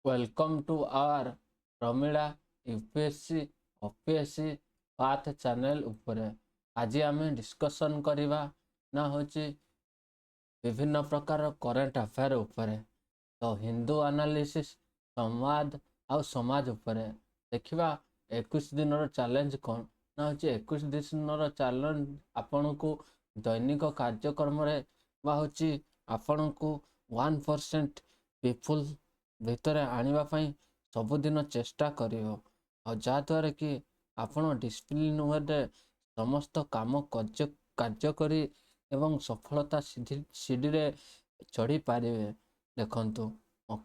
Welcome to our Pramila UPSC OPSC path channel उपरे आज आम डिस्कसन करवा ना होची विभिन्न प्रकार करेंट अफेयर उपरे तो हिंदू एनालिसिस संवाद आउ समाज उपरे देखिबा 21 दिन चैलेंज कौन ना होची 21 दिन चैलेंज आपण को दैनिक कार्यक्रम रे बा होची आपण को 1% पीपुल भितर आनिबा पई सबुदिन चेष्टा करियो और जहाँद्वारा कि आपण डिसिप्लिन वे समस्त काम कार्य करी एवं सफलता सीढ़ी रे चढ़ी पारे। देखंतु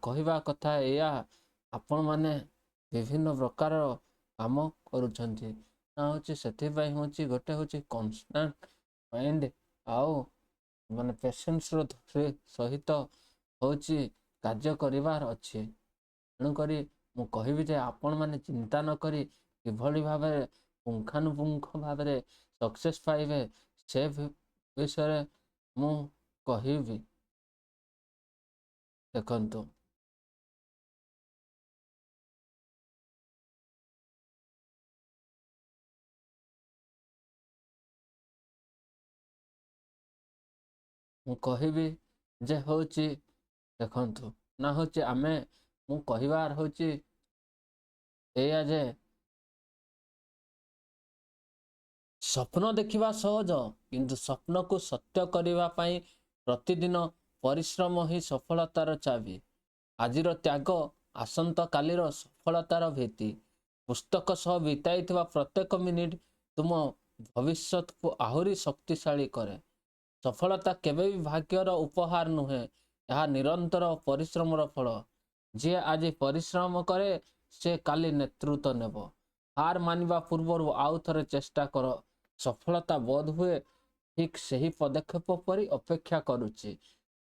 कहवा कथा या आपण माने विभिन्न प्रकार काम करुछंती ना होची सेथिबाई होची गोटे होची कांस्टेंट माइंड आउ माने पेशेंस रो सहित होची कार्य करिवार अच्छे। तेणुकरी मु कहबी जे आपण माने चिंता न करी किभली भावे पुंखानुपुंख भावे सक्सेस पाइबे से विषय मु कहबी। देखंतु मु कहबी जे होची देखंतु ना होची आमे मु कहिबार होची एया जे स्वप्न देखिबा सहज किंतु स्वप्न को सत्य करिबा पई प्रतिदिन परिश्रम ही सफलतार चाबी। आजिर त्याग आसंता कालीर सफलतार भीति। पुस्तक सह बिताइथिबा प्रत्येक मिनिट तुम भविष्य को आहुरी शक्तिशाली करे। सफलता केबे भी भाग्यर उपहार नुहे, यह निरंतर परिश्रमर फल। जे आज परिश्रम करे से काली नेतृत्व नेब। हार मानिबा पूर्व आउ थरे चेष्टा कर। सफलता बोध हुए ठीक सही पदक्षेप परी अपेक्षा करुची।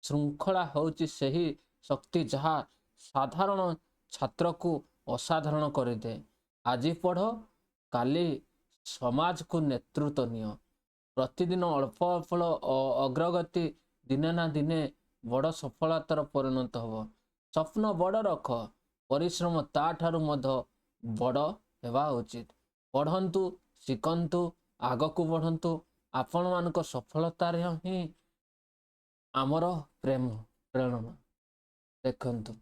श्रृंखला होची सही शक्ति जहा साधारण छात्र को असाधारण कर दे। आज पढ़ काली समाज को नेतृत्व नियो। प्रतिदिन अल्प अल्प अग्रगति दिने ना दिने बड़ सफलतार परिणत हो। स्वप्न बड़ रख, परिश्रम ता ठारू मध्य बड़ हेबा उचित। पढ़ंतु, शिखंतु, आगकू बढ़ंतु। आपण मानक सफलतार ही आमर प्रेम प्रेरणा। देखंतु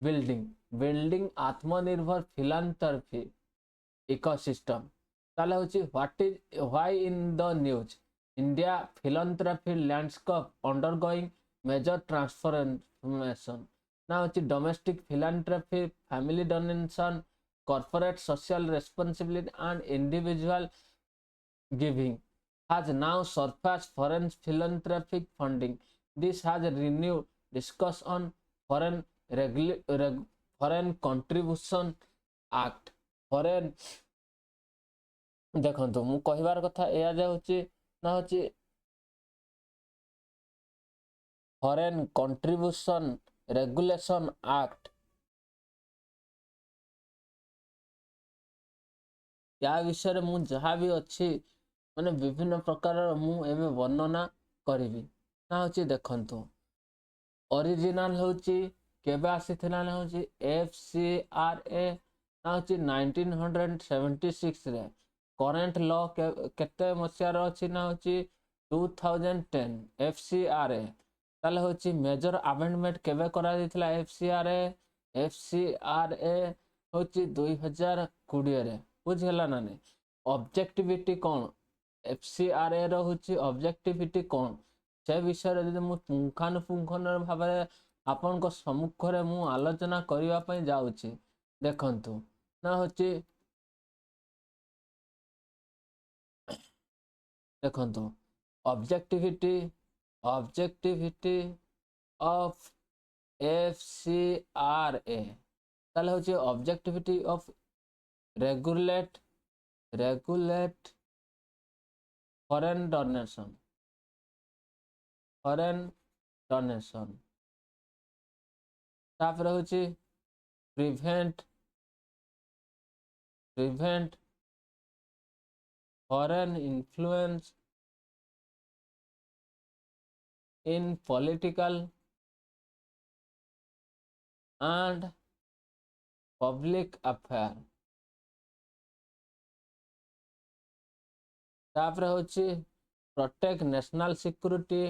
बिल्डिंग बिल्डिंग आत्मनिर्भर फिलांथ्रोपी इकोसिस्टम ताले होची what is why in the news India philanthropy landscape undergoing major transformation ना होची domestic philanthropy family donation corporate social responsibility and individual giving has now surpassed foreign philanthropic funding. This has renewed discussion on foreign contribution act foreign देखंतु मु कहिबार कथा एया जे होची ना होची foreign contribution regulation act या विषय मु जहाँ भी अच्छी माने विभिन्न प्रकार मु एबे वर्णना करिवि ना होची। देखंतु ओरिजिनल होची केबे आसीथिला ना होची FCRA ना होची 1976 रे। करेंट लॉ केते मसिया रो अछि ना होची 2010 FCRA ताले होची मेजर अमेंडमेंट केबे करा दिथिला FCRA होची 2020 रे। बुझला ना ने ऑब्जेक्टिविटी कौन FCRA रो होची ऑब्जेक्टिविटी कौन से विषय रे जदि मु पुंखानुपुंखन भाबरे आपन को सम्मुख रे मु आलोचना करिवा पई जाउची। देखंतु ना होची देखंतु ऑब्जेक्टिविटी ऑफ FCRA ताले होची objectivity of regulate foreign donation तापर होची prevent foreign influence in political and public affair तापर होची protect national security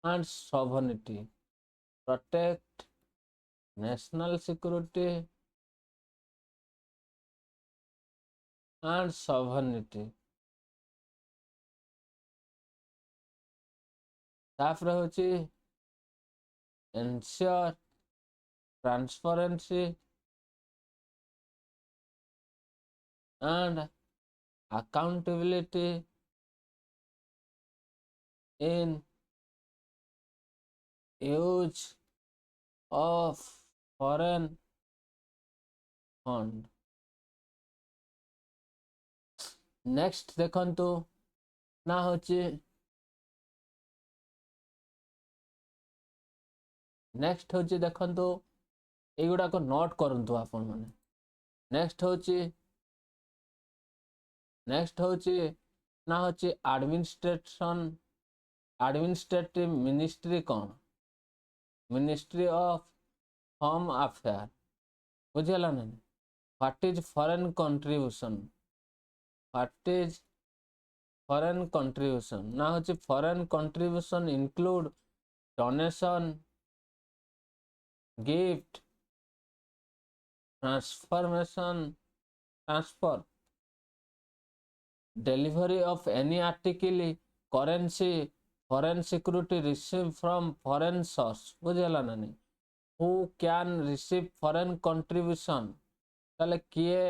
and sovereignty protect national security and sovereignty तापर होची ensure transparency and accountability in use of foreign fund। Next देखंतु ना होची next होची देखंतु एगुडा को नोट करंतु आपण माने नेक्स्ट होची ना होची एडमिनिस्ट्रेटिव मिनिस्ट्री कौन मिनिस्ट्री ऑफ होम अफेयर बुझेला ना what is foreign contribution what is foreign contribution ना होची foreign contribution include donation gift transfer delivery of any article currency foreign security received from foreign source बुझेला ना नहीं who can receive foreign contribution ताले किए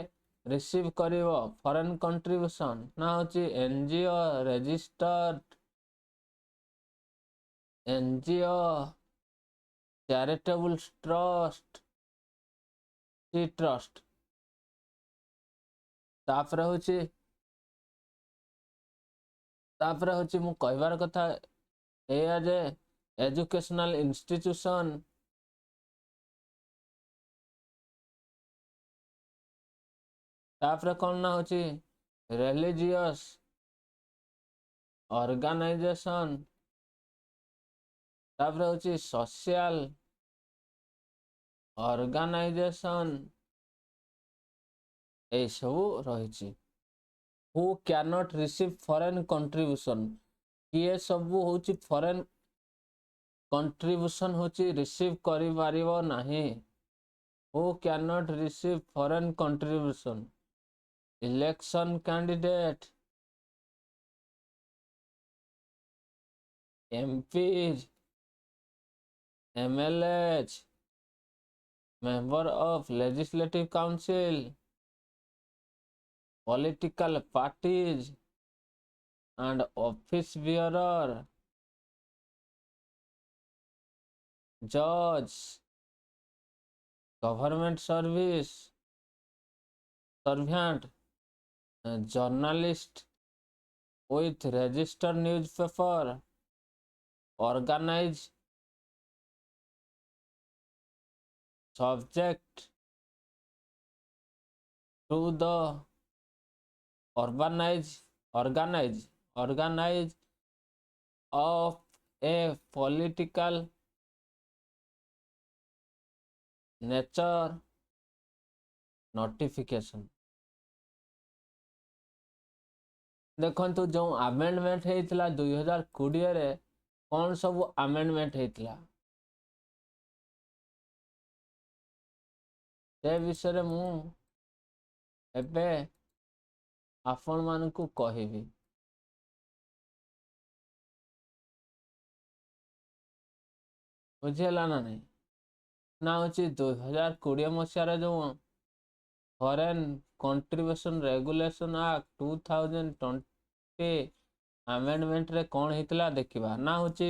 receive करिवो foreign contribution ना होची NGO registered NGO charitable trust सी ट्रस्ट तापर होची मु कहबार कथा ए जे एजुकेशनल इंस्टीट्यूशन तापर कौन ना होची रिलीजियस ऑर्गेनाइजेशन तापर होची सोशल ऑर्गेनाइजेशन ए सब रही who cannot receive foreign contribution किए सब होची फॉरेन कंट्रीब्यूशन होची रिसीव करि पारिबो नाही who cannot receive foreign contribution election candidate MPs MLAs member of legislative council political parties and office bearer judge government service servant journalist with registered newspaper organize subject to the organize of a political nature notification देखंतु जो amendment हेइतला 2020 रे कौन सब amendment हेइतला से विषय मु एबे आपण मानकु कहिबी बुझेला ना नहीं ना होची 2020 मसिया जो foreign contribution regulation act 2020 amendment रे कौन हेतला देखिबा ना होची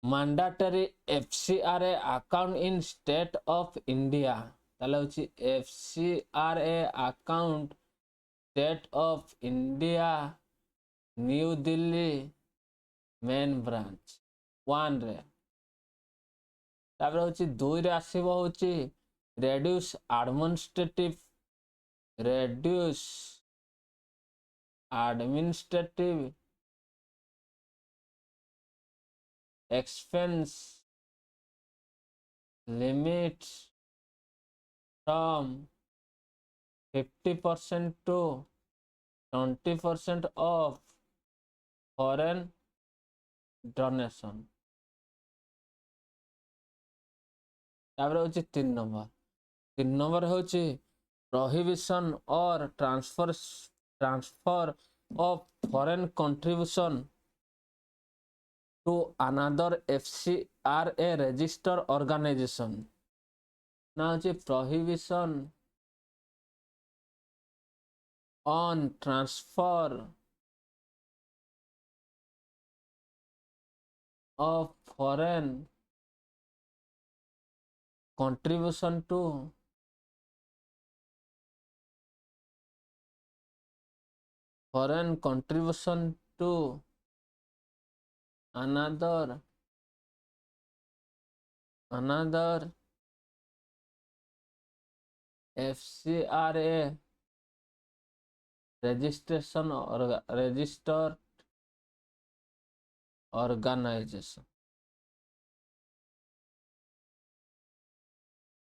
mandatory FCRA account in state of India ताले होची FCRA account state of India new Delhi main branch 1 रे तापर होची 2 रे आसीबो होची reduce administrative expense limits from 50% to 20% of foreign donation। तापर होची 3 नंबर होची prohibition or transfer of foreign contribution to another FCRA registered organization। ना होची prohibition on transfer of foreign contribution to another FCRA registered organization।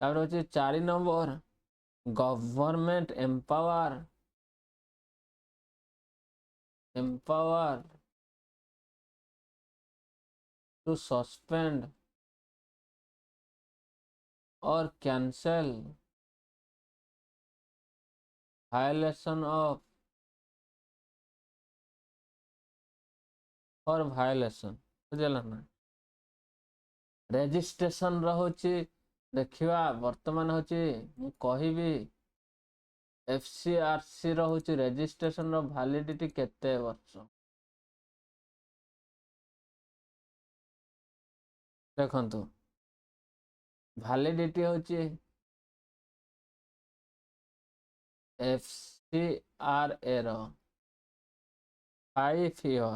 तापर होची 4 number government empower to suspend or cancel violation of for violation। बुझला ना registration रहुची देखिवा वर्तमान होची मु कहिबी एफसीआरसी रहुची registration रो validity केते वर्ष देखंतु वैलिडिटी होची FCRA row 5 year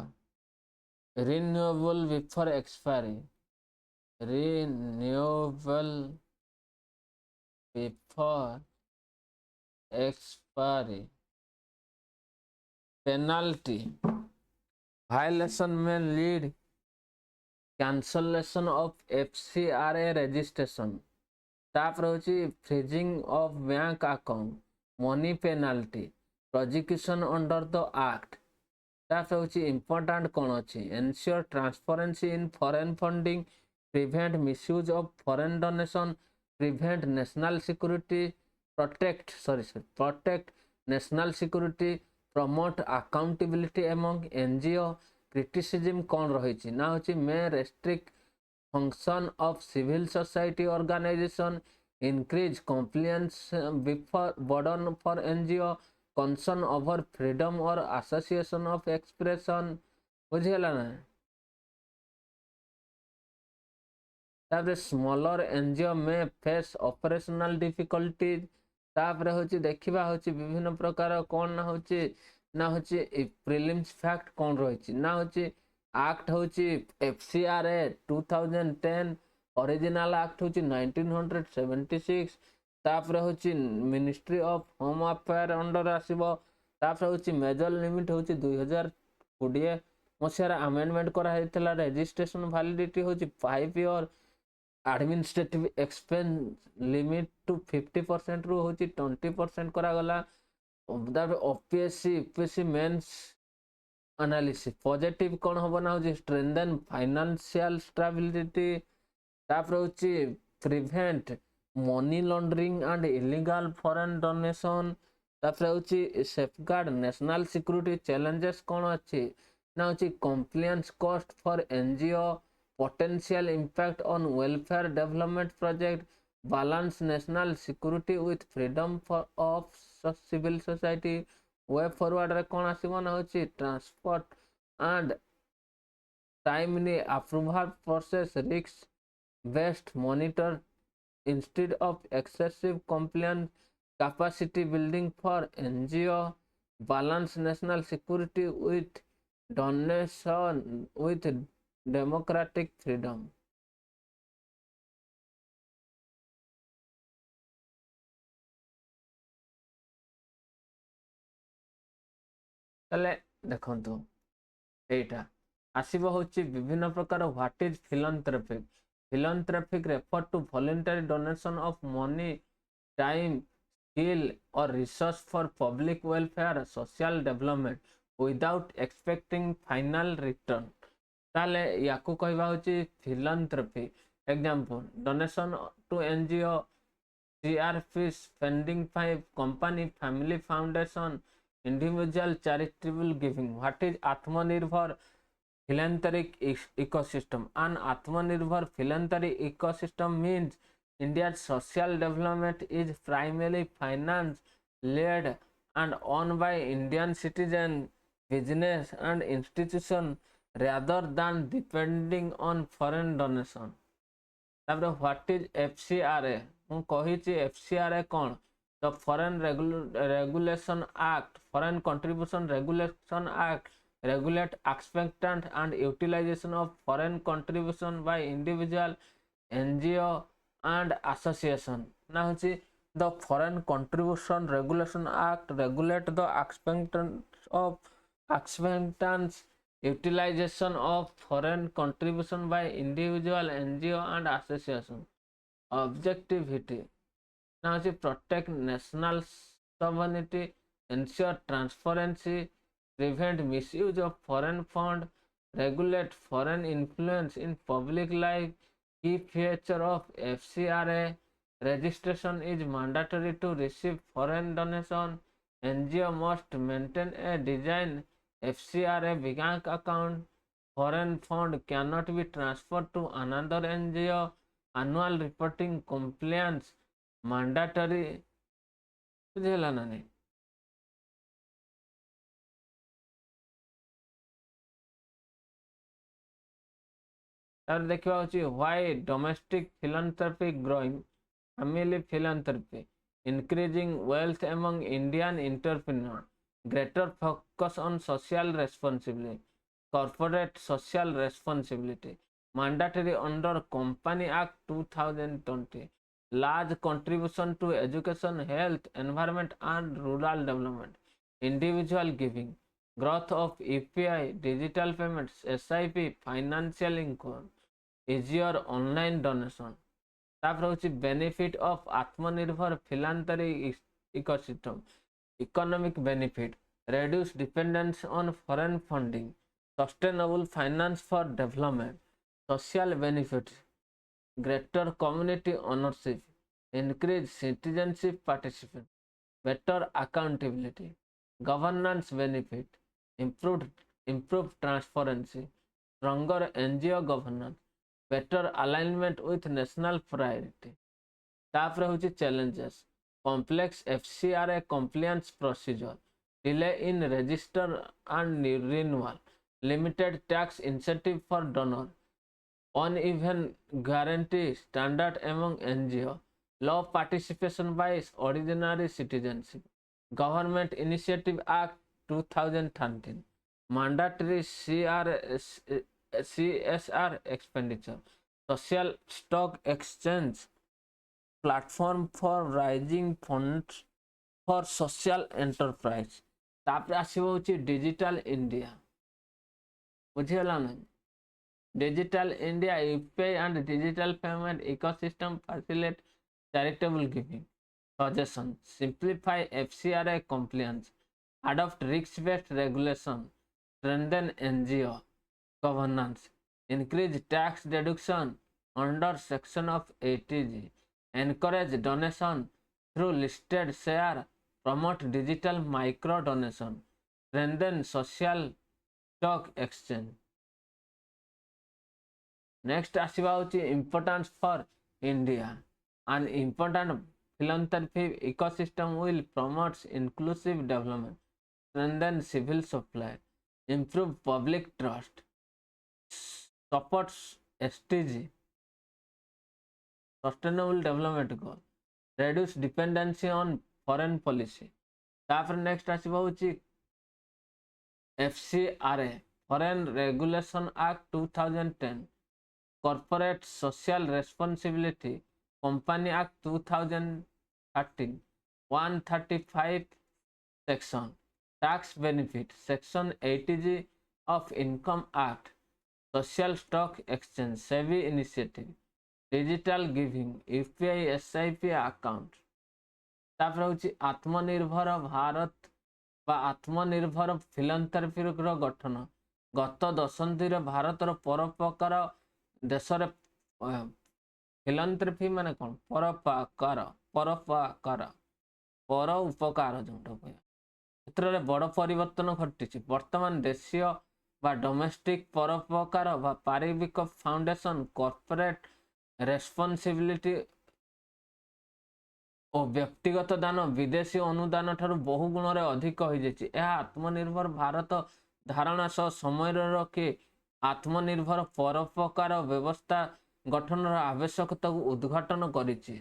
renewable before expiry renewable before expiry penalty violation may lead cancellation of FCRA registration तापर होची freezing of bank account money penalty prosecution under the act तापर होची important कौन अछि ensure transparency in foreign funding prevent misuse of foreign donation prevent national security protect national security promote accountability among NGO criticism कौन रही ना होची may restrict function of civil society organization increase compliance before burden for NGO concern over freedom or association of expression बुझिला ना तापर smaller NGO में face operational difficulties तापर होची देखिबा होची विभिन्न प्रकार कोन ना होची प्रीलिम्स फैक्ट कोन रहिची ना होची एक्ट होची एफसीआरए 2010 ओरिजिनल एक्ट होची 1976 तापर होची ministry of home affair under आसीबो तापर होची मेजर लिमिट होची 2020 मसियार अमेंडमेंट करा हेतला रजिस्ट्रेशन वैलिडिटी होची 5 year administrative expense limit to 50% रु होची 20% करा गला OPSC UPSC mains analysis positive कोन होबो ना होची स्ट्रेंथन फाइनेंशियल स्टेबिलिटी तापर होची prevent money laundering and illegal foreign donation तापर होची सेफगार्ड नेशनल सिक्योरिटी चैलेंजेस कोन अछि ना होची compliance cost for NGO potential impact on welfare development project balance national security with freedom of civil society way forward रे कोन आसीबो ना होची transport and timely approval process risk based monitor instead of excessive compliance capacity building for NGO balance national security with donation with democratic freedom तले देखंतु एटा आसीबो होची विभिन्न प्रकार what is philanthropic refer to voluntary donation of money time, skill, or resource for public welfare, social development without expecting final return. ताले याकू कहवा होची philanthropy. Example, donation to NGO, CRP spending by company, family foundation, individual charitable giving. What is Atmanirbhar philanthropic ecosystem? An Atmanirbhar philanthropic ecosystem means India's social development is primarily financed, led, and owned by Indian citizens, business, and institutions rather than depending on foreign donation. तापर what is FCRA मु कहिछि FCRA कोन the foreign regulation act foreign contribution regulation act regulate expectant and utilization of foreign contribution by individual NGO and association. Now the foreign contribution regulation act regulate the expectants utilization of foreign contribution by individual NGO and association. Objectivity. Now protect national sovereignty, ensure transparency, prevent misuse of foreign fund, regulate foreign influence in public life. Key feature of FCRA: registration is mandatory to receive foreign donation. NGO must maintain a design FCRA bank account. Foreign fund cannot be transferred to another NGO. Annual reporting compliance mandatory. बुझेला ना नहीं? तार देखिबा होची why domestic philanthropy growing, family philanthropy, increasing wealth among Indian entrepreneurs, greater focus on social responsibility, corporate social responsibility, mandatory under Company Act 2020, large contribution to education, health, environment and rural development, individual giving, growth of UPI, digital payments, SIP, financial income, easier online donation. तापर होची benefit of Atmanirbhar philanthropy ecosystem, economic benefit, reduce dependence on foreign funding, sustainable finance for development, social benefits, greater community ownership, increase citizenship participation, better accountability, governance benefit, improved transparency, stronger NGO governance, better alignment with national priority. तापर होची challenges, complex FCRA compliance procedure, delay in register and renewal, limited tax incentive for donor, uneven guarantee standard among NGO, low participation by ordinary citizenship, Government Initiative Act 2013, mandatory CSR expenditure, social stock exchange platform for raising funds for social enterprise. तापर आसीबो होची digital India. बुझियला ना? Digital India UPI and digital payment ecosystem facilitate charitable giving. Suggestion: simplify FCRA compliance, adopt risk-based regulation, strengthen NGO governance, increase tax deduction under section of 80G, encourage donation through listed share, promote digital micro donation, strengthen social stock exchange. Next आसीबा होची importance for India. An important philanthropy ecosystem will promote inclusive development, strengthen civil supply, improve public trust, supports SDG, sustainable development goal, reduce dependency on foreign policy. तापर next आसीबा होची FCRA, Foreign Regulation Act 2010, Corporate Social Responsibility, Company Act 2013, 135 section, Tax Benefit, Section 80G of Income Act, Social Stock Exchange, SEBI Initiative, Digital Giving, UPI SIP account. तापर हूँ आत्मनिर्भर भारत बा आत्मनिर्भर फिलांथ्रोपी गठन। गत दशंधि भारतर परोपकार देश फिलांथ्रोपी माने कौन परोपकार परोपकार पर उपकार जो क्षेत्र में बड़ परिवर्तन घटी। वर्तमान देशीय बा डोमेस्टिक परोपकार बा पारिवारिक फाउंडेशन कॉर्पोरेट रेस्पॉन्सिबिलिटी और व्यक्तिगत दान विदेशी अनुदान ठारू बहु गुण रे अधिक हो जाए। आत्मनिर्भर भारत धारणा सह समय रखी आत्मनिर्भर परोपकार व्यवस्था गठन आवश्यकता को उद्घाटन करिछि।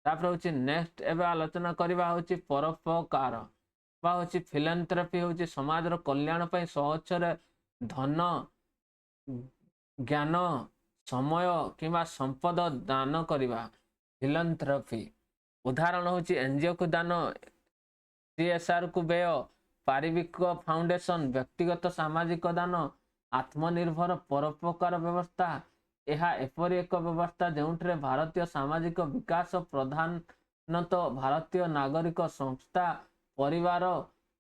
तापर हूँ नेक्स्ट एवं आलोचना करवा हूँ परोपकार बा हूँ फिलांथ्रोपी हूँ समाज कल्याण पर सहचरे धन ज्ञान समय किंवा संपद दान करवा फिलांथ्रोपी। उदाहरण हूँ एनजीओ को दान सीएसआर को व्यय पारिवारिक फाउंडेशन व्यक्तिगत सामाजिक दान आत्मनिर्भर परोपकार व्यवस्था। यह एपरी एक व्यवस्था जो भारतीय सामाजिक विकास प्रधानतः भारतीय नागरिक संस्था परिवार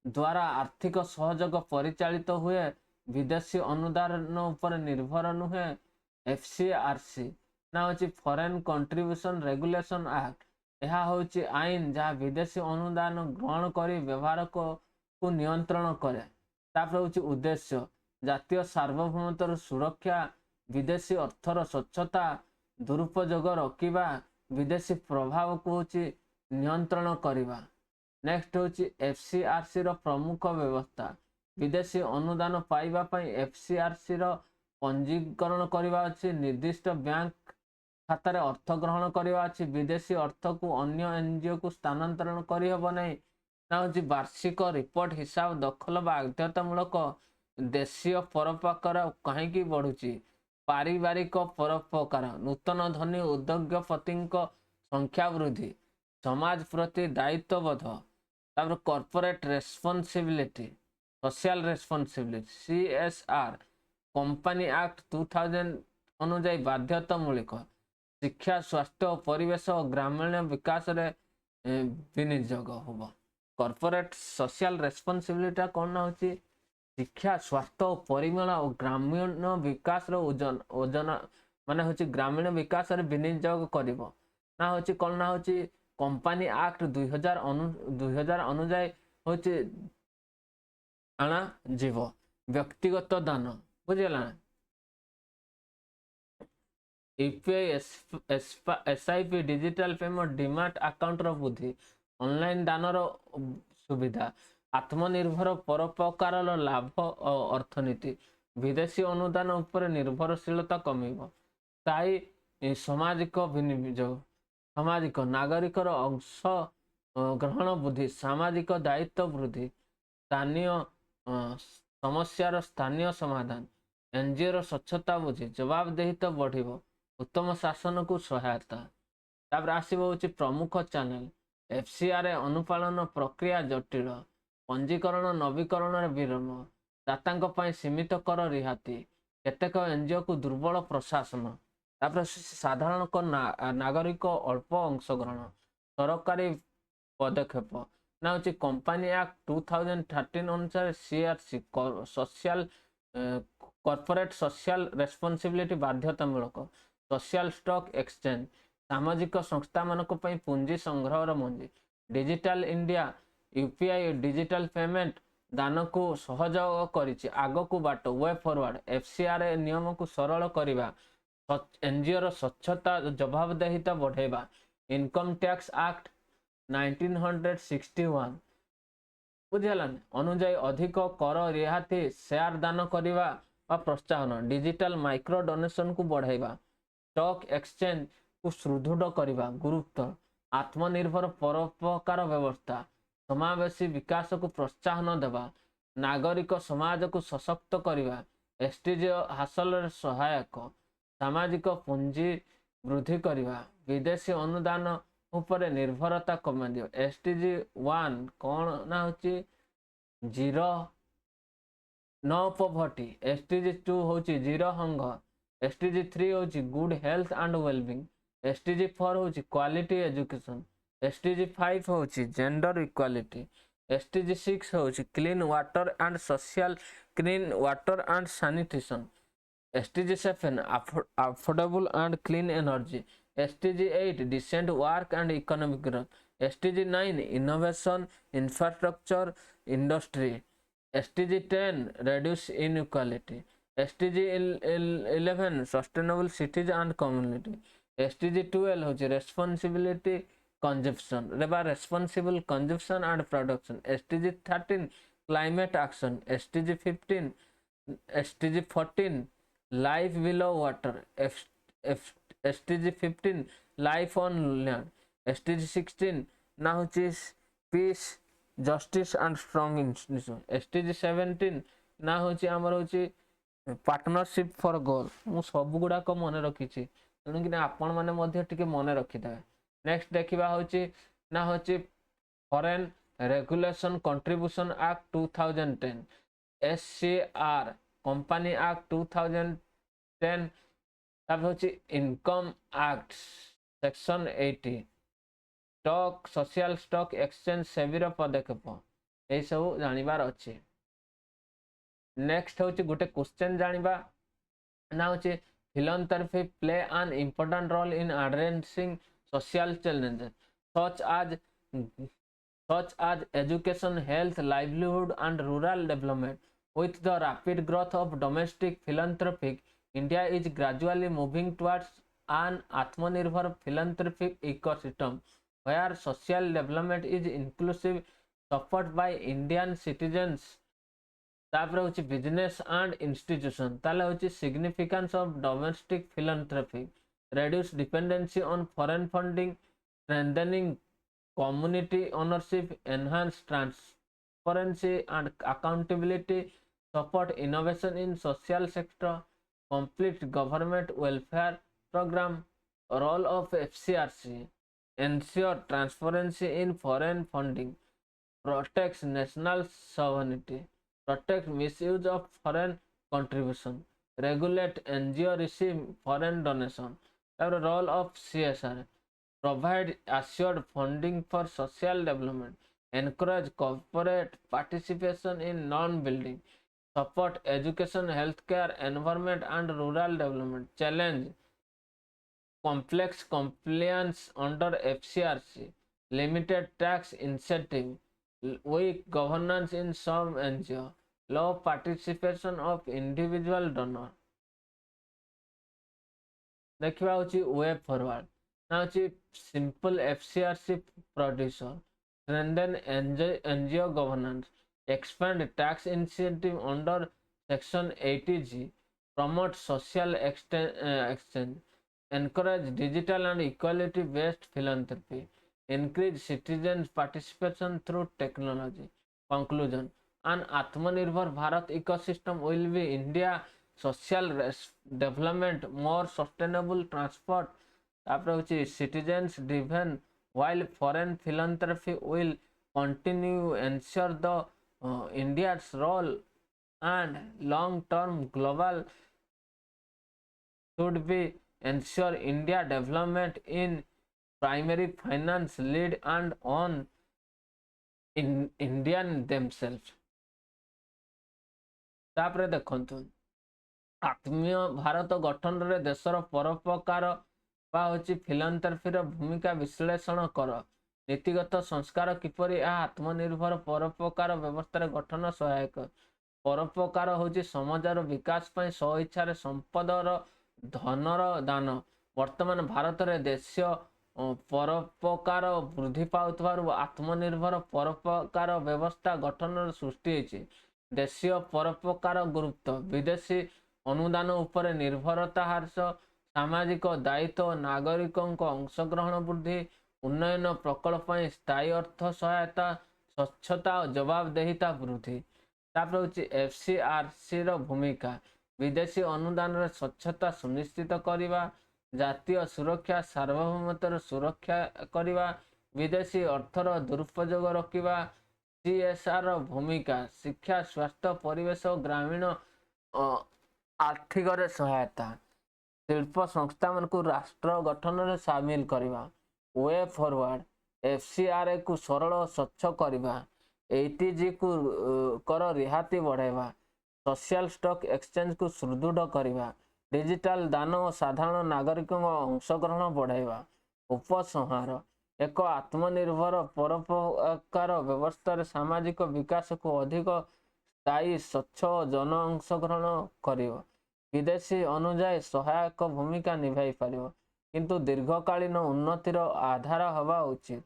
द्वारा आर्थिक सहयोग परिचालित हुए विदेशी अनुदान उपर निर्भर नुहे। एफसीआरसी ना हूँ फॉरेन कंट्रीब्यूशन रेगुलेशन एक्ट। यह हूँ आईन जहाँ विदेशी अनुदान ग्रहण कर व्यवहार को नियंत्रण करे। तापर हूँ उद्देश्य जातीय सार्वभौमत्वर सुरक्षा विदेशी अर्थर स्वच्छता दुरुपयोग रोकवा विदेशी प्रभाव को हूँ नियंत्रण करवा। नेक्स्ट हूँ एफसीआरसी प्रमुख व्यवस्था विदेशी अनुदान पाइबा एफसीआरसी पंजीकरण करवा अच्छी निर्दिष्ट बैंक खातार अर्थ ग्रहण करवा अच्छी विदेशी अर्थ को अन्य एनजीओ को स्थानांतरण करहब नहीं। ना हूँ वार्षिक रिपोर्ट हिसाब दखल बाध्यतामूलक देशीय परोपकार कहीं बढ़ुची पारिवारिक परोपकार नूतन धनी उद्योगपति संख्या वृद्धि समाज प्रति दायित्वबोध। तापर corporate responsibility social responsibility CSR company act 2000 अनुजाई बाध्यतामूलक शिक्षा स्वास्थ्य और परिवेश और ग्रामीण विकास रे विनियोग होब। कॉर्पोरेट सोशल रेस्पॉन्सिबिलिटी कौन ना होची शिक्षा स्वास्थ्य और परिमल और ग्रामीण विकास ओजन माने होची ग्रामीण विकास रे विनियोग करिवो। ना होची कौन ना होची कंपनी एक्ट 2000 अनुजाई होची आना जीव व्यक्तिगत दान बुझेला। UPI SIP digital payment demat account वृद्धि ऑनलाइन दानर सुविधा आत्मनिर्भर परोपकार लाभ और अर्थनीति विदेशी अनुदान उपर निर्भरशीलता कमिब। स्थायी सामाजिक विनियोग सामाजिक नागरिकर अंश ग्रहण वृद्धि सामाजिक दायित्व वृद्धि स्थानीय समस्यार स्थानीय समाधान एनजीओ स्वच्छता बुझी जवाबदेहिता बढ़ उत्तम शासन को सहायता। तापर आसब हूँ प्रमुख चैनल एफसीआर अनुपालन प्रक्रिया जटिल पंजीकरण नवीकरण विलम्ब दाता सीमित कर रिहाती केतेक एनजीओ को दुर्बल प्रशासन। तापर साधारण नागरिक अल्प अंशग्रहण सरकारी पदक्षेप ना हूँ कंपनी एक्ट 2013 अनुसार CRC social corporate social responsibility बाध्यतामूलक सोशल स्टॉक एक्सचेंज सामाजिक संस्था मानक पुंजी संग्रह मंजी digital India UPI digital payment दान को सहयोग करिछि आग को बाट वे फॉरवर्ड एफसीआर नियम को सरल करवा एनजीओ स्वच्छता जवाबदेहिता बढ़ेवा इनकम टैक्स एक्ट 1961 बुझेलान अनुजाई अधिक कर रिहाती शेयर दान करवा प्रोत्साहन डिजिटल माइक्रो डोनेशन को बढ़ाइबा स्टॉक एक्सचेंज को सुदृढ़ करवा गुरुत्व आत्मनिर्भर परोपकार व्यवस्था समावेशी विकास को प्रोत्साहन देवा नागरिक समाज को सशक्त करवा एसडीजी हासिल सहायक सामाजिक पुंजी वृद्धि करवा विदेशी अनुदान ऊपर निर्भरता कमा दियो एसडीजी 1 कौन ना होची जीरो नो पॉवर्टी एसडीजी 2 होची जीरो हंगर एसडीजी 3 होची good health and wellbeing SDG 4 होची क्वालिटी एजुकेशन SDG 5 होची जेंडर इक्वालिटी, SDG 6 होची clean water and social clean water and sanitation, SDG 7 affordable and clean energy, SDG 8 decent work and economic growth, SDG 9 innovation infrastructure industry, SDG 10 reduce inequality, SDG 11 sustainable cities and community, SDG 12 होची responsibility consumption responsible consumption and production, SDG 13 climate action, SDG 15 SDG 14 life below water, SDG 15 life on land, SDG 16 ना होची peace justice and strong institution, SDG 17 ना होची आमर होची partnership for गोल। मु सब गुड़ाक मन रखी तेणुक आपण मैंने टिके मन रखिथे। नेक्स्ट देखा होची ना होची foreign regulation contribution act 2010, SCR company act 2010, तब होची income act section 80, stock social stock exchange सेबीर पदक्षेप यही सब जानिबार अच्छे। नेक्स्ट होची गोटे क्वेश्चन जानिबा ना होची philanthropy play an important role in addressing social challenges such as education, health, livelihood and rural development. With the rapid growth of domestic philanthropy, India is gradually moving towards an Atmanirbhar philanthropic ecosystem where social development is inclusive, supported by Indian citizens. तापर होची business and institution, ताले होची significance of domestic philanthropy, reduce dependency on foreign funding, strengthening community ownership, enhance transparency and accountability, support innovation in social sector, complete government welfare program. Role of FCRC, ensure transparency in foreign funding, protects national sovereignty, protect misuse of foreign contribution, regulate NGO receive foreign donation. The role of CSR, provide assured funding for social development, encourage corporate participation in non-building, support education, healthcare, environment and rural development, challenge complex compliance under FCRC, limited tax incentive, weak governance in some NGO, low participation of individual donor. देखा way forward ना simple FCRC producer, strengthen NGO governance, expand tax incentive under section 80G, promote social exchange, encourage digital and equality based philanthropy, increase citizens participation through technology. Conclusion, an Atmanirbhar Bharat ecosystem will be India social development, more sustainable transport, citizens driven, while foreign philanthropy will continue ensure the India's role and long term global should be ensure India development in primary finance lead and on in Indian themselves. तापरे देखंतु आत्मीय भारत गठन रे देशर परोपकार बा होची फिलांथ्रोपी रो भूमिका विश्लेषण कर, नीतिगत संस्कार किपरि आत्मनिर्भर परोपकार व्यवस्था गठन सहायक। परोपकार होची समाजर विकास पई स्वेच्छा संपदर धनर दान। वर्तमान भारत रे देशीय परोपकार वृद्धि पाउथबारु आत्मनिर्भर परोपकार व्यवस्था गठन सृष्टि होची। देशीय परोपकार गुरुत्व, विदेशी अनुदान उपर निर्भरता ह्रास, सामाजिक दायित्व, नागरिकों अंशग्रहण वृद्धि, उन्नयन प्रकल्प स्थायी अर्थ सहायता, स्वच्छता और जवाबदेहिता वृद्धि। तापर होची FCRC रो भूमिका, विदेशी अनुदान रे स्वच्छता सुनिश्चित करिवा, जातीय सुरक्षा सार्वभौमत्वर सुरक्षा करिवा, विदेशी अर्थर दुरुपयोग रोकिवा। CSR भूमिका, शिक्षा, स्वास्थ्य, परिवेश और ग्रामीण आर्थिक सहायता, शिल्प संस्था मन को राष्ट्र गठन रे शामिल करिवा। वे फॉरवर्ड, FCRA को सरल स्वच्छ करवा, ATG को कर रिहाती बढ़ावा, सोशल स्टॉक एक्सचेंज को सुदृढ़ करवा, डिजिटल दान और साधारण नागरिकों अंशग्रहण बढ़ावा, उपसंहार एक आत्मनिर्भर परोपकार व्यवस्था सामाजिक विकास को अधिक स्थायी स्वच्छ जन अंशग्रहण करिवो, विदेशी अनुजाई सहायक भूमिका निभाई पारिवो, किंतु दीर्घकालीन उन्नतिर आधार हवा उचित।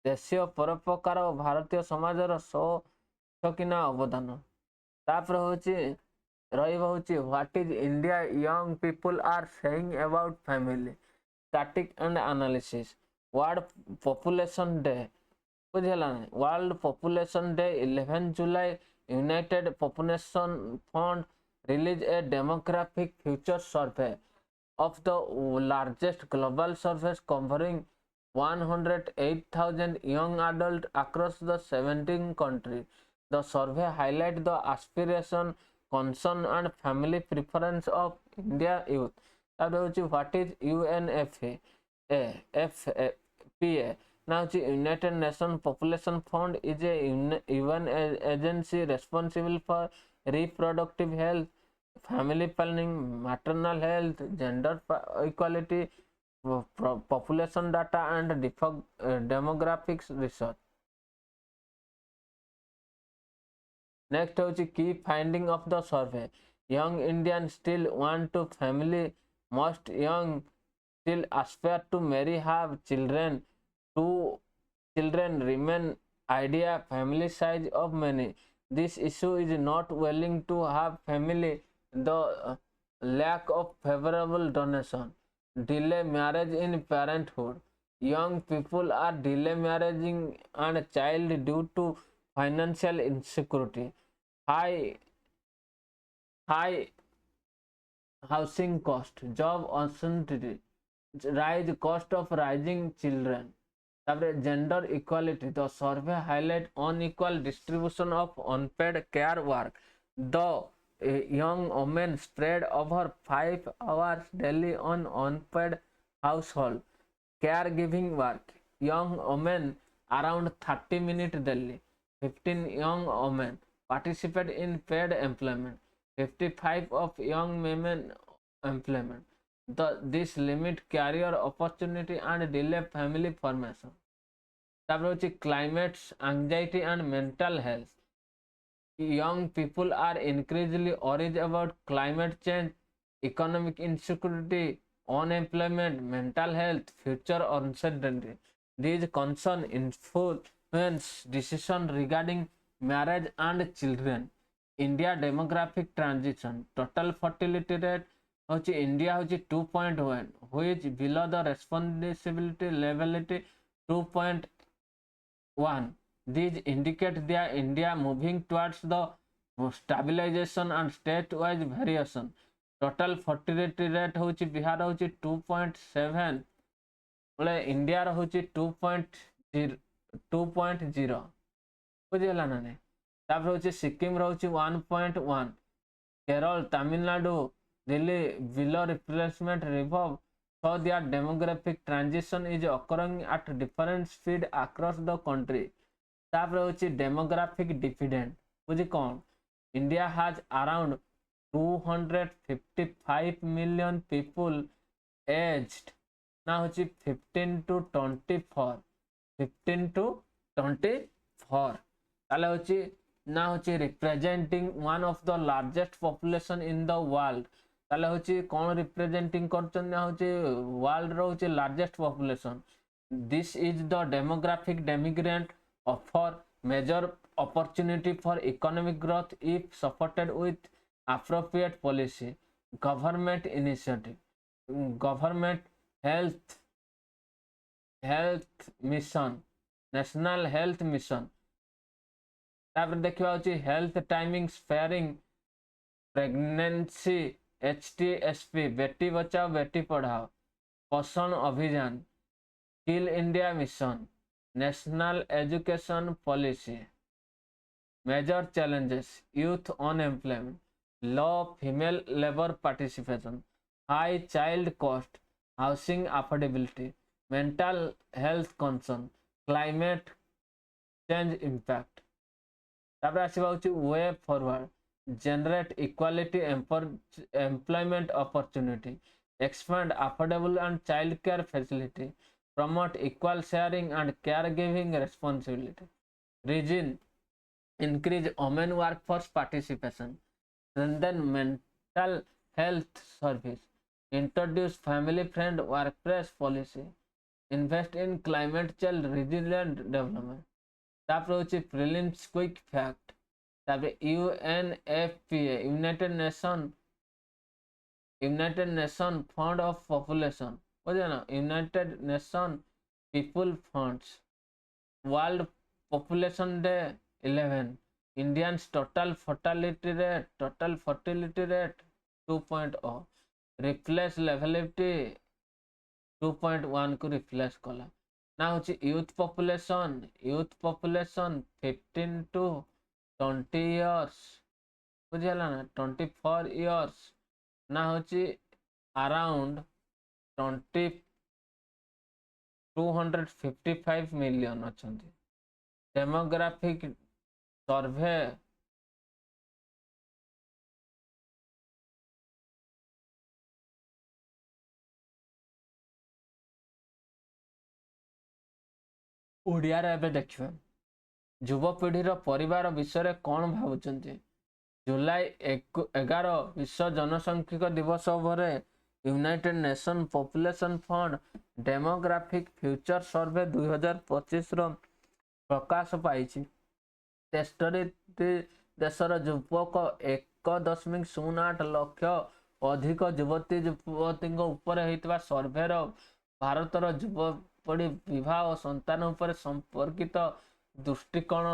देशीय परोपकार और भारतीय समाजर सौखकिना अवदान। तापर होची रहिबा होची what is India young people are saying about family, static and analysis. World population day बुझेला नहीं, वर्ल्ड पॉपुलेशन डे 11 जुलाई united population fund release a demographic future survey of the largest global surveys covering 108,000 young adults across the 17 countries. The survey highlights the aspiration, concern and family preference of India youth. What is UNFPA? Now, the United Nations Population Fund is a UN agency responsible for reproductive health, family planning, maternal health, gender equality, population data and demographics research. Next is key finding of the survey. Young Indians still want to family. Most young still aspire to marry, have children. 2 children remain idea family size of many. This issue is not willing to have family. The lack of favorable donation, delay marriage in parenthood. Young people are delay marrying and child due to financial insecurity, high housing cost, job uncertainty, rise cost of rising children. Gender equality. The survey highlight unequal distribution of unpaid care work. The young women spread over 5 hours daily on unpaid household caregiving work. Young women around 30 minutes daily. 15 young women participate in paid employment. 55 of young women employment. This limit career opportunity and delay family formation. Climate anxiety and mental health. Young people are increasingly worried about climate change, economic insecurity, unemployment, mental health, future uncertainty. These concerns influence decisions regarding marriage and children. India demographic transition. Total fertility rate India 2.1, which below the responsibility level 2.1. These indicate that India moving towards the stabilization and state-wise variation. Total fertility rate Bihar 2.7, India 2.0 बुझेगा ना नहीं। तापर Sikkim 1.1, Kerala, Tamil Nadu, Delhi below replacement revolve, so their demographic transition is occurring at different speed across the country. Demographic dividend. India has around 255 million people aged now 15 to 24. 15 to 24. Now representing one of the largest population in the world. कौन representing कर world रो largest population. This is the demographic dividend offer major opportunity for economic growth if supported with appropriate policy. Government initiative. Government health mission, national health mission. तापर देखिबा health timing sparing pregnancy HTSP Beti Bachao Beti Padhao, Poshan Abhiyan, skill India mission, national education policy. Major challenges youth unemployment, low female labor participation, high child cost, housing affordability, mental health concern, climate change impact. तापर आसीबा होची way forward generate equality employment opportunity expand affordable and child care facility promote equal sharing and care giving responsibility reason increase women workforce participation strengthen mental health service introduce family friend workplace policy invest in climate change resilient development। तापर होची prelims quick fact. तापर UNFPA United Nation fund of population बुझे ना United Nation people funds world population day 11 Indians total fertility rate 2.0 रिप्लेस लेवलिटी 2.1 को replace कला ना होची यूथ पॉपुलेशन 15 to 20 इयर्स बुझेला ना 24 इयर्स ना होची अराउंड 255 मिलियन अछंती। डेमोग्राफिक सर्वे ओडिया रे एबे देखिबे युवपीढ़ी परिवार विषय कौन भावुचंती। जुलाई 11 विश्व जनसांख्यिक दिवस पर United Nation population fund demographic future survey 2025 प्रकाश पाई। 63 देशर युवक 1.08 लाख अधिक युवती युवती होता सर्वेर भारतर युवपीढ़ी विवाह और संतान उपर संपर्कित दृष्टिकोण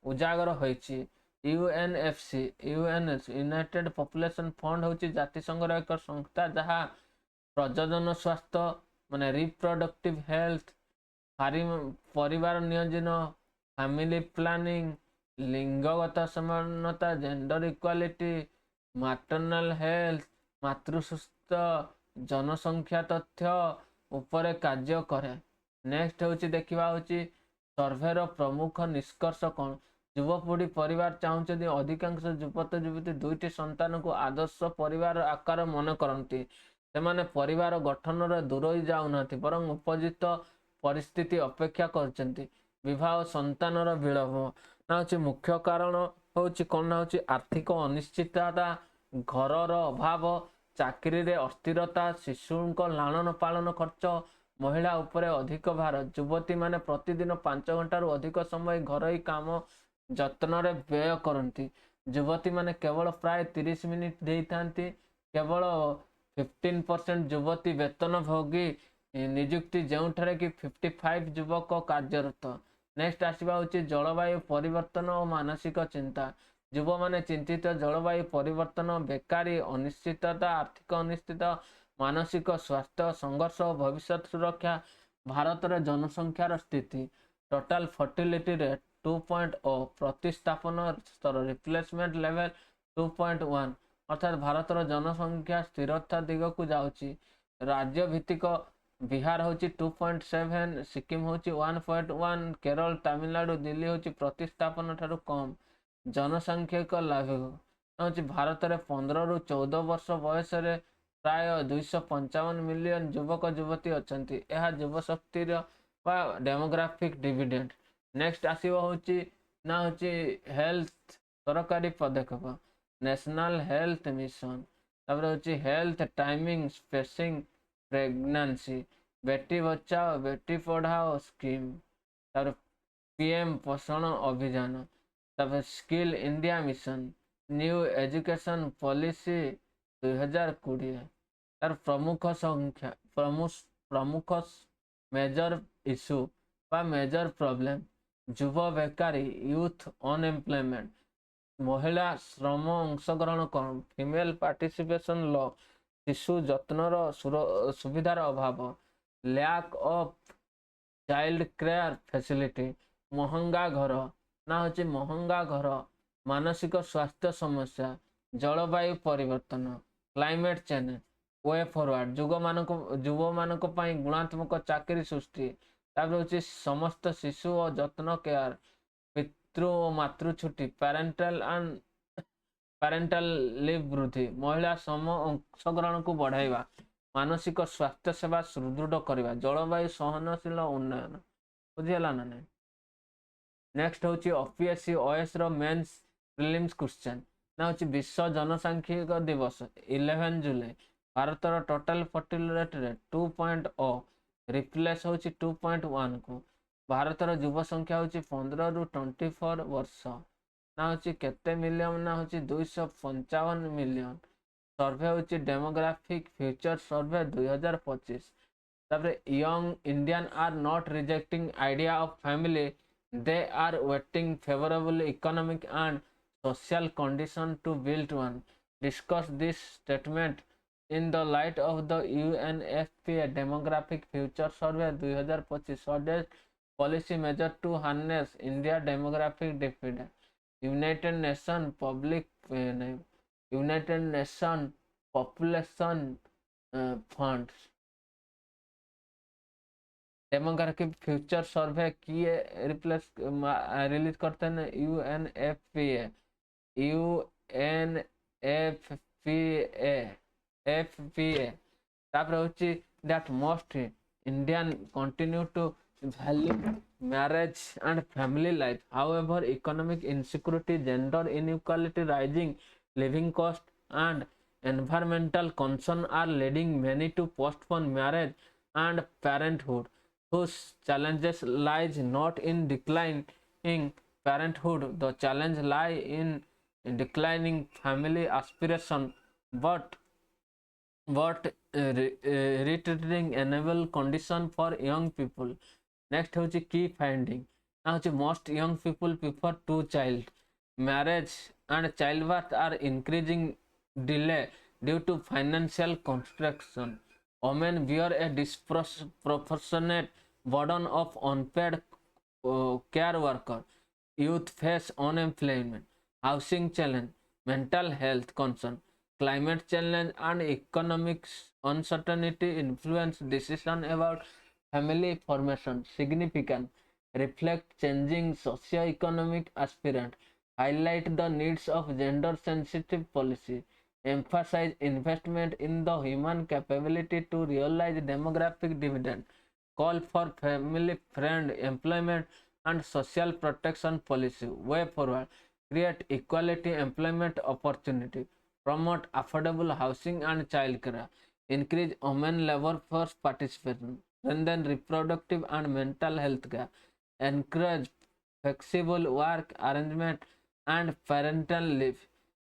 उजागर होइछि। यूएनएफसी यूनाइटेड पॉपुलेशन फंड होची जातिसंघर एक संस्था जहाँ प्रजनन स्वास्थ्य माने रिप्रोडक्टिव हेल्थ परिवार नियोजन फैमिली प्लानिंग लिंगगत समानता जेंडर इक्वालिटी मैटरनल हेल्थ मातृस्वास्थ्य जनसंख्या तथ्य उपरे कार्य करे। नेक्स्ट होची देखिबा होची सर्वेर प्रमुख निष्कर्ष कौन। युवपीढ़ी परिवार चाहते अधिकांश युवत युवती दुईटी संतान को आदर्श परिवार आकार मन करती से परिवार गठन दूर ही जाऊना बरं उपजित परिस्थिति अपेक्षा करछंती। विवाह संतान विलंब ना मुख्य कारण होची कौन ना होची आर्थिक अनिश्चितता घर अभाव चाकरी रे अस्थिरता शिशु लालन पालन खर्च महिला उपरे अधिक भार युवती माने प्रतिदिन 5 घंटा अधिक समय घर ही काम जत्न रे व्यय करती। युवती माने केवल प्राय 30 मिनिट देइथांती। केवल 15% युवती वेतन भोगी नियुक्ति जोठारे कि 55 युवक कार्यरत। नेक्स्ट आसवा होची जलवायु परिवर्तन और मानसिक चिंता। युवा माने चिंतित जलवायु परिवर्तन बेकारी अनिश्चितता आर्थिक अनिश्चित मानसिक स्वास्थ्य संघर्ष भविष्य सुरक्षा भारत रे जनसंख्यार स्थिति टोटल फर्टिलिटी रेट 2.0 प्रतिस्थापन स्तर रिप्लेसमेंट लेवल 2.1 अर्थात भारत रो जनसंख्या स्थिरता दिग को जाउची। राज्य भित्तिक बिहार होची 2.7 सिक्किम होची 1.1 केरल तमिलनाडु दिल्ली होची प्रतिस्थापन ठारू कम। जनसांख्यिक लाभ होची भारत रे 15 रु 14 वर्ष बयस रे प्राय 255 मिलियन युवक युवती अछंती। यह युव शक्ति डेमोग्राफिक डिविडेंड। नेक्स्ट आसीबो होची ना होची हेल्थ सरकारी पदक्षेप नेशनल हेल्थ मिशन तापर होची हेल्थ टाइमिंग स्पेसिंग प्रेगनेंसी बेटी बचाओ बेटी पढ़ाओ स्कीम तापर पीएम पोषण अभियान तापर skill India mission new education policy 2020 तार प्रमुख संख्या प्रमुख मेजर इशू बा मेजर प्रॉब्लम युव बेकारी यूथ अनएम्प्लॉयमेंट महिला श्रम अंशग्रहण कम फीमेल पार्टिसिपेशन लो शिशु जत्नर सुविधार अभाव lack of child care facility महंगा घर ना होची महंगा घर मानसिक स्वास्थ्य समस्या जलवायु परिवर्तन क्लाइमेट चेंज वे फॉरवर्ड युव मानक गुणात्मक चाकरी सृष्टि हूँ समस्त शिशु और जत्न केयर, पितृ और मातृ छुट्टी, पैरेंटल लीव वृद्धि, महिला सम अंशग्रहण को बढ़ाइबा, मानसिक स्वास्थ्य सेवा सुदृढ़ करवा, जलवायु सहनशील उन्नयन। बुझीगला ना नहीं? नेक्स्ट हूँ ओपीएससी ओएस रो मेंस प्रिलिम्स क्वेश्चन ना हूँ विश्व जनसांख्यिक दिवस 11 जुलाई, भारत रो टोटल फर्टिलिटी रेट 2.0 रिप्लेस हूँ 2.1 को, भारत रो युवा संख्या हूँ 15 रु 24 वर्ष, ना हूँ केते मिलियन, ना हूँ 255 मिलियन। सर्वे हूँ demographic future survey 2025। young Indian are not rejecting idea of family, they are waiting favorable economic and social condition to build one. Discuss this statement in the light of the UNFPA demographic future survey 2025 suggest policy measure to harness India demographic deficit. United Nations United Nations population funds demographic future survey किए replace release करते हैं UNFPA FPA तापर होची that most Indian continue to value marriage and family life, however economic insecurity, gender inequality, rising living cost and environmental concern are leading many to postpone marriage and parenthood, whose challenges lies not in declining parenthood, the challenge lie in declining family aspiration, but retreating enable condition for young people. Next होची key finding ना होची most young people prefer two child marriage and childbirth are increasing delay due to financial constraints. Women bear a disproportionate burden of unpaid care worker. Youth face unemployment, housing challenge, mental health concern, climate challenge, and economic uncertainty influence decision about family formation. Significant reflect changing socio-economic aspirant, highlight the needs of gender-sensitive policy, emphasize investment in the human capability to realize demographic dividend, call for family-friend employment and social protection policy. Way forward, create equality employment opportunity, promote affordable housing and childcare, increase women labor force participation, strengthen reproductive and mental health care, encourage flexible work arrangement and parental leave,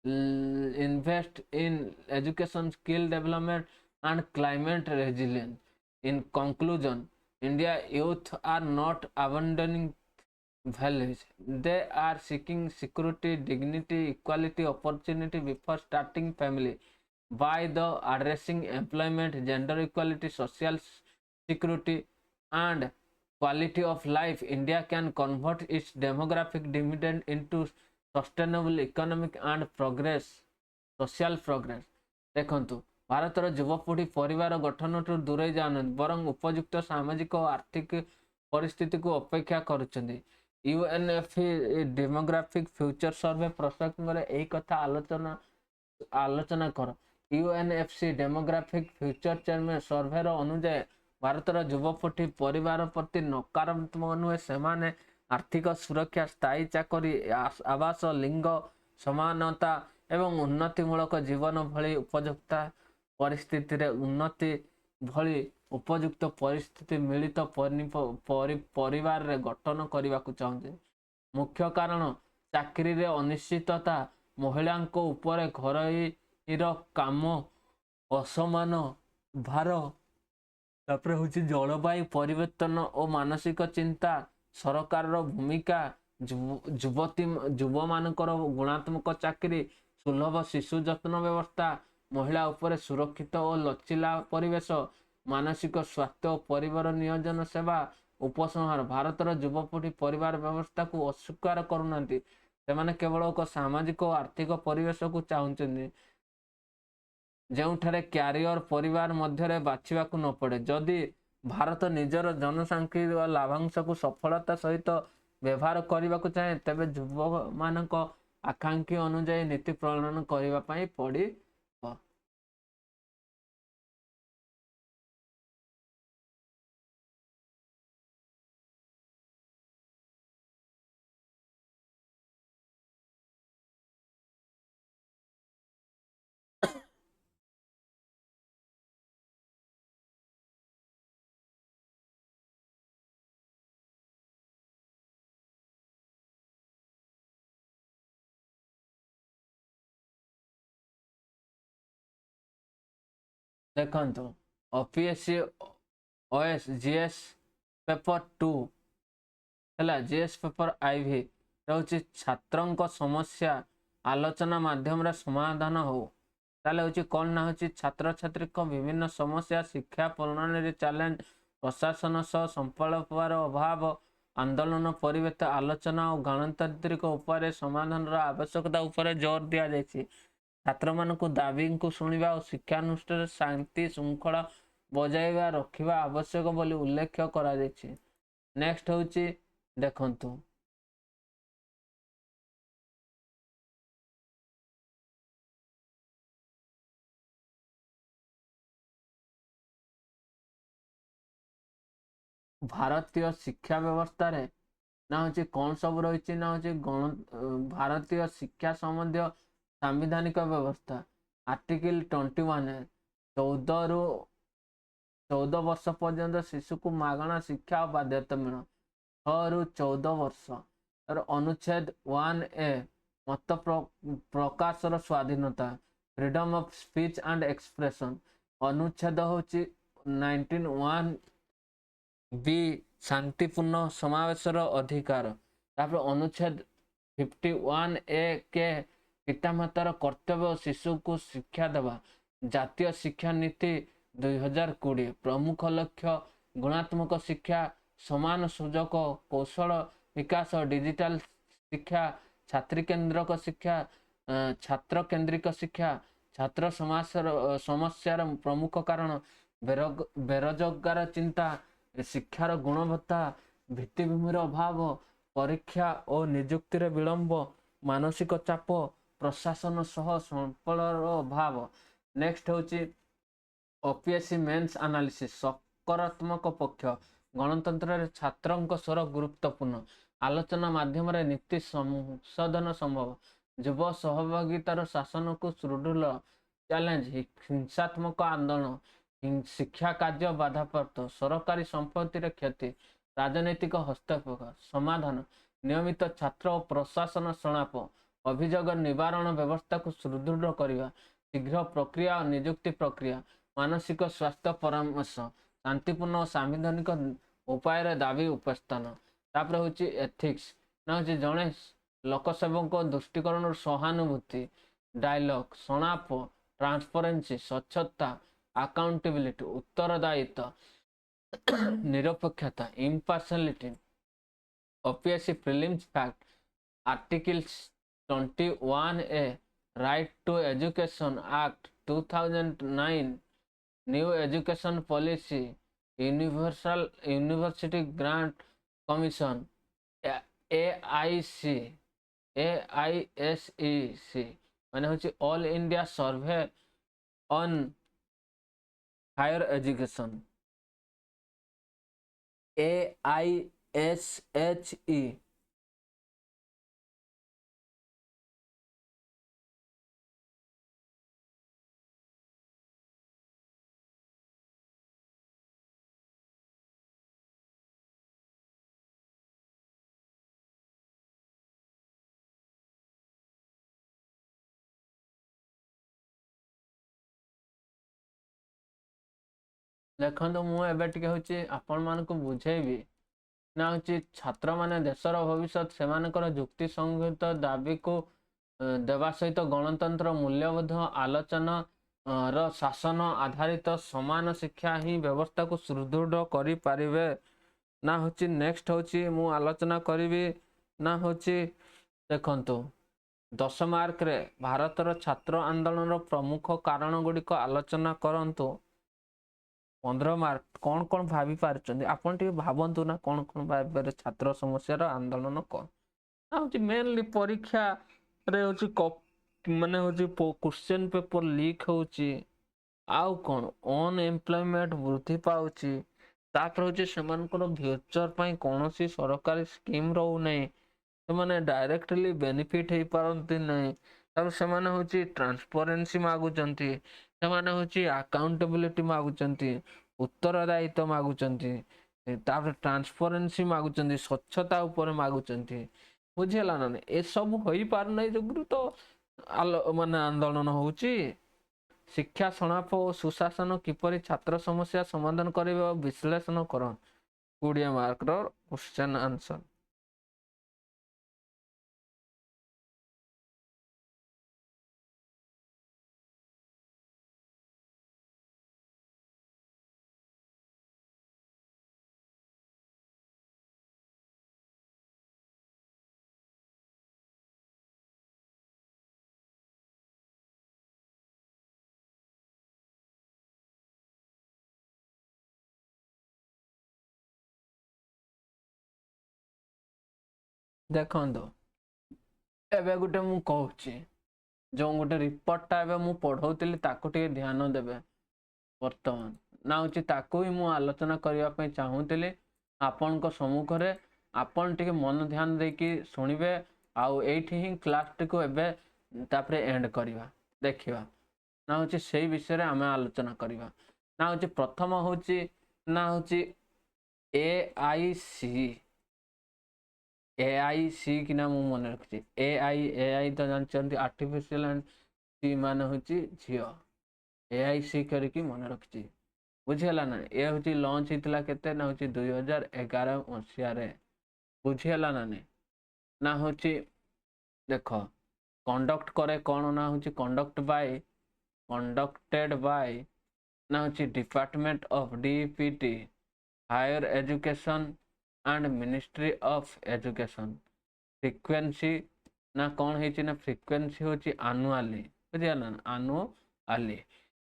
invest in education, skill development, and climate resilience. In conclusion, India youth are not abandoning values. They are seeking security, dignity, equality, opportunity before starting family. By the addressing employment, gender equality, social security, and quality of life, India can convert its demographic dividend into sustainable economic and progress, social progress. देखंतु भारतर युवपीढ़ी परिवार गठन ठू दूरे जान बरं उपयुक्त सामाजिक और आर्थिक परिस्थिति को अपेक्षा करुछन्ति। यूएनएफपी डेमोग्राफिक फ्यूचर सर्वे प्रसंग में यही कथा आलोचना कर। यूएनएफसी डेमोग्राफिक फ्यूचर चेयरमैन सर्वे अनुसार भारतर युवपीढ़ी परिवार प्रति नकारात्मक नुहे, से आर्थिक सुरक्षा, स्थायी चाकरी, आवास, लिंग समानता एवं उन्नतिमूलक जीवन भली उपयुक्त परिस्थिति रे उन्नति भली उपयुक्त परिस्थिति मिलित परिवार रे गठन करने को चाहते। मुख्य कारण चाकरी रे अनिश्चितता, महिला ऊपर घर काम, असमान भार, तापर हूँ जलवायु परिवर्तन और मानसिक चिंता, सरकार भूमिका, युव मानकर गुणात्मक चाकरी, सुलभ शिशु जत्न व्यवस्था, महिला उपर सुरक्षित और लचिला परिवेश, मानसिक स्वास्थ्य और परिवार नियोजन सेवा, उपसंहार। भारतर युवपीढ़ी परिवार व्यवस्था को अस्वीकार करूना, से केवल एक सामाजिक और आर्थिक परिवेश को चाहते जो क्यारियर परिवार मध्य बाछा न पड़े। जदि ଭାରତ ନିଜର जनसांख्यिक लाभांश को सफलता सहित व्यवहार करने को चाहे तेबे युवक मानक आकांक्षी अनुजाई नीति प्रणयन करने पड़ी। देखो ओपीएससी ओएस जीएस पेपर 2 है जीएस पेपर आईवी रोचे छात्रों समस्या आलोचना माध्यम समाधान हो ताले होची कौन ना होची छात्र छात्री को विभिन्न समस्या शिक्षा प्रणाली चैलेंज प्रशासन सह संपर्क अभाव आंदोलन परिवेश आलोचना और गणतांत्रिक उपाय समाधान आवश्यकता उपर जोर दिया जायछि। छात्र मानक दाबी को शुणा और शिक्षानुष्ठान शांति श्रृंखला बजाइवा रखा आवश्यक बोली उल्लेख करा जायछि। नेक्स्ट होची देखंतु भारतीय शिक्षा व्यवस्था रे ना होची कौन सब रही ना होची भारतीय शिक्षा संबंधी संवैधानिक व्यवस्था आर्टिकल 21 14 वर्ष पर्यंत शिशु को मागଣା शिक्षा और बाध्यता मिल 6 ରୁ 14 वर्ष और अनुच्छेद 1A मत प्रकाशर स्वाधीनता freedom of speech and expression अनुच्छेद होची 19(1) बी शांतिपूर्ण समावेशर अधिकार अनुच्छेद 51A के पितामातार कर्तव्य और शिशु को शिक्षा देवा जातीय शिक्षा नीति 2020 प्रमुख लक्ष्य गुणात्मक शिक्षा समान सुजोग कौशल विकास डिजिटल शिक्षा छात्री केन्द्रक शिक्षा छात्र केन्द्रिक शिक्षा छात्र समस्यार प्रमुख कारण बेरोजगार चिंता शिक्षार गुणवत्ता भित्तिभूमिर अभाव परीक्षा और नियुक्ति विलंब मानसिक चाप प्रशासन सह संपलर अभाव। नेक्स्ट होची ओपीएससी मेंस एनालिसिस सकारात्मक पक्ष गणतंत्र छात्रों स्वर गुरुत्वपूर्ण आलोचना माध्यम नीति संशोधन संभव युव सहभागितार शासन को सुदृढ़ चैलेंज हिंसात्मक आंदोलन शिक्षा कार्य बाधाप्राप्त सरकारी संपत्ति क्षति राजनैतिक हस्तक्षेप समाधान नियमित छात्र और प्रशासन शणाप अभियोग निवारण व्यवस्था को सुदृढ़ करने शीघ्र प्रक्रिया और नियुक्ति प्रक्रिया मानसिक स्वास्थ्य परामर्श शांतिपूर्ण और सांविधानिक उपाय दाबी उपस्थान तापर होची एथिक्स ना होची जड़े लोकसेवक दृष्टिकोण सहानुभूति डायलॉग शणाप ट्रांसपेरेंसी स्वच्छता अकाउंटेबिलिटी उत्तरदायित्व निरपेक्षता impartiality OPSC prelims fact article 21A right to education act 2009 new education policy universal university grant commission AISEC माने होची all India survey on higher education AISHE देखो मुझे आपण मान बुझेबी ना हूँ छात्र माने देशर भविष्य से युक्ति संगत दाबी को देवा सहित गणतंत्र मूल्यबोध आलोचना शासन आधारित समान शिक्षा ही व्यवस्था को सुदृढ़ करि पारिबे ना हूँ नेक्स्ट हूँ मु आलोचना करी ना हूँ देखंतु 10 मार्क रे भारतर छात्र आंदोलन प्रमुख कारण गुड़िक आलोचना करंतु 15 मार्क कौन कौन भाभी पारछन्ती आपण टिके भाबंतु ना कौन कौन भाबरे छात्र समस्या आंदोलन कौन ना मेनली परीक्षा रे माने क्वेश्चन पेपर लीक होची आउ कौन अनएम्प्लॉयमेंट वृद्धि पाउची तापर होची सेमानकर फ्यूचर पई कोनोसी सरकारी स्कीम रहू नै सेमाने डायरेक्टली बेनिफिट हे पारंती नै तापर सेमाने होची ट्रांसपेरेंसी मागुचंती सेमाने होची अकाउंटेबिलिटी मागुचंती उत्तरदायित्व मागुचंती तापर ट्रांसपेरेंसी मागुचंती स्वच्छता ऊपर मागुचंती बुझिला ना ए सब होई पार नै जोगुरु तो माने आंदोलन होची शिक्षा समाप और सुशासन किपरि छात्र समस्या समाधान करिवे विश्लेषण कर 20 मार्क रो क्वेश्चन आंसर देखंदो एबे गुटे मु कहूची जो गोटे रिपोर्टटा एबे मु पढ़ौतिली ताको टिके ध्यान देबे वर्तमान ना होची ताको ही मु आलोचना करिया पई चाहूतिली आपन को सम्मुख रे आपन टिके मन ध्यान दे कि सुनिबे आउ एठी ही क्लास टिको एबे तापरे एंड करिवा देखिवा ना होची सेही विषय रे हमें आलोचना करिवा ना होची प्रथम होची ना होची एआईसी एआईसी कि ना मु मन रखछि एआई तो जानचंती आर्टिफिशियल एंड सी मान होची झियो एआईसी करके मन रखछि बुझियला ना ए होची लॉन्च हितला केते ना होची 2011 मसिया रे बुझियला ना होची देखो कंडक्ट करे कोन ना होची कंडक्टेड बाय ना होची department of DPT higher education and ministry of education frequency ना कौन है ना फ्रीक्वेंसी होची एनुअली बुझियला ना एनुअली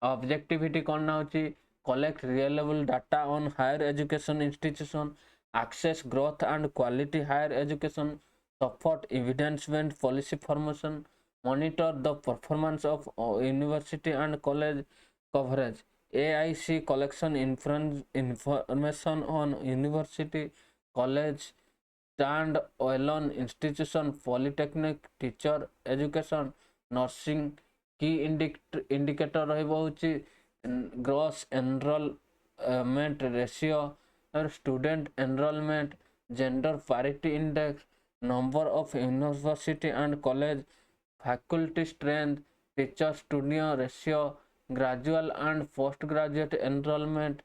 ऑब्जेक्टिविटी कौन ना होची collect reliable data on higher education institution access growth and quality higher education support evidence-based policy formation monitor the performance of university and college coverage AIC collection information on university college stand alone institution polytechnic teacher education nursing key indicator रहिबो होची gross enrollment ratio student enrollment gender parity index number of university and college faculty strength teacher student ratio graduate and postgraduate enrollment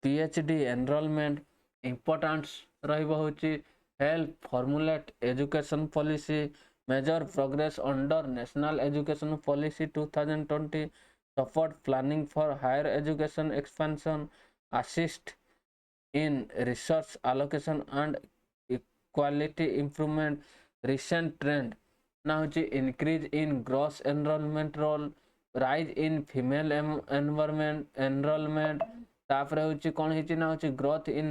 PhD enrollment importance रहिबो होची help formulate education policy measure progress under national education policy 2020 support planning for higher education expansion assist in resource allocation and equality improvement recent trend now increase in gross enrollment role rise in female enrollment तापर होची कोन हिची ना होची growth in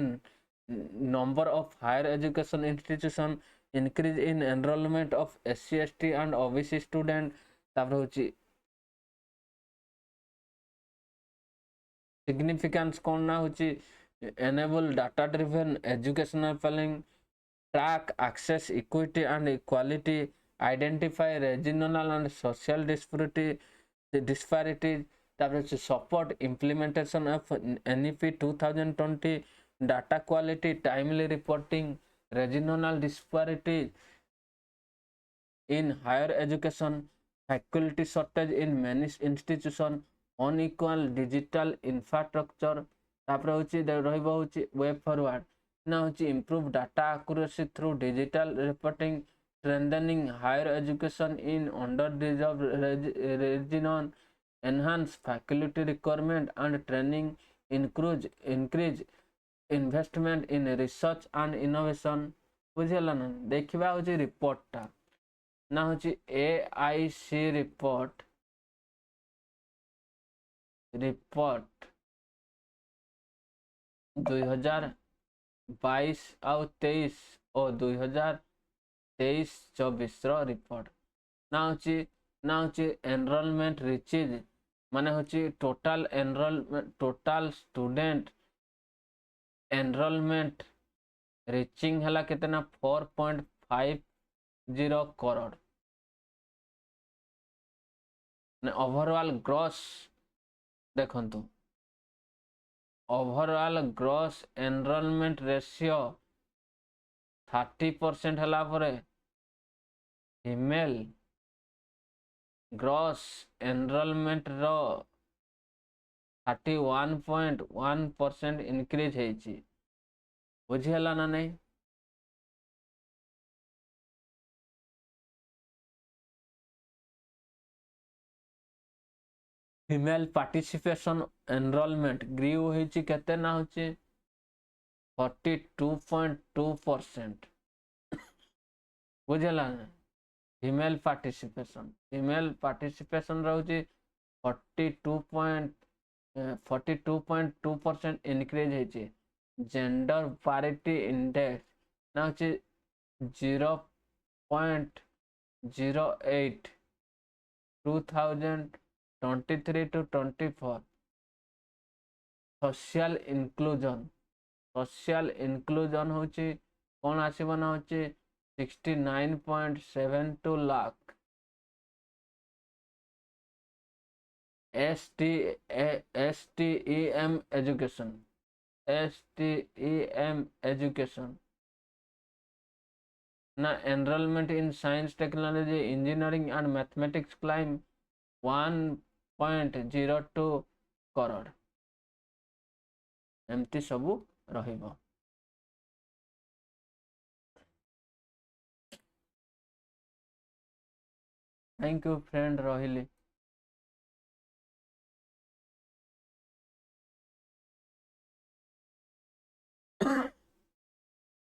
number of higher education institution increase in enrollment of SC ST and OBC student तापर होची significance कोन ना होची enable data driven educational planning track access equity and equality identify regional and social disparities support implementation of NEP 2020 data quality timely reporting regional disparities in higher education faculty shortage in many institutions unequal digital infrastructure तापर होची रहइबो होची web forward ना होची improve data accuracy through digital reporting strengthening higher education in underdeserved region enhance faculty requirement and training increase investment in research and innovation बुझियला ना देखिबा होची report ता ना होची AIC रिपोर्ट 2022 ଆଉ 23 ଓ 2023-24 रिपोर्ट ना हूँ एनरोलमेंट रिचेज माने हूँ टोटाल स्टूडेंट एनरोलमेंट रिचिंग है कितना 4.50 करोड़ ओवरऑल ग्रॉस देखंतु ओवरऑल ग्रॉस एनरोलमेंट रेशियो 30% हला परे फीमेल ग्रॉस एनरोलमेंट रो 31.1% इंक्रीज होइछि बुझिहला ना नहीं फीमेल पार्टिसिपेशन एनरोलमेंट ग्रीव होइछि केते ना होछि 42.2% बुझिहला ना फीमेल पार्टिसिपेशन रहउछि 42.2% इंक्रीज होइछि जेंडर पैरिटी इंडेक्स ना होछि 0.08 2023 to 24 सोशल इंक्लूजन होछि कौन आसीबो ना होछि 69.72 लाख STEM एजुकेशन ना enrolment in science technology engineering and mathematics climb 1.02 crore एमती सबू रहिबो। Thank you friend रहिली।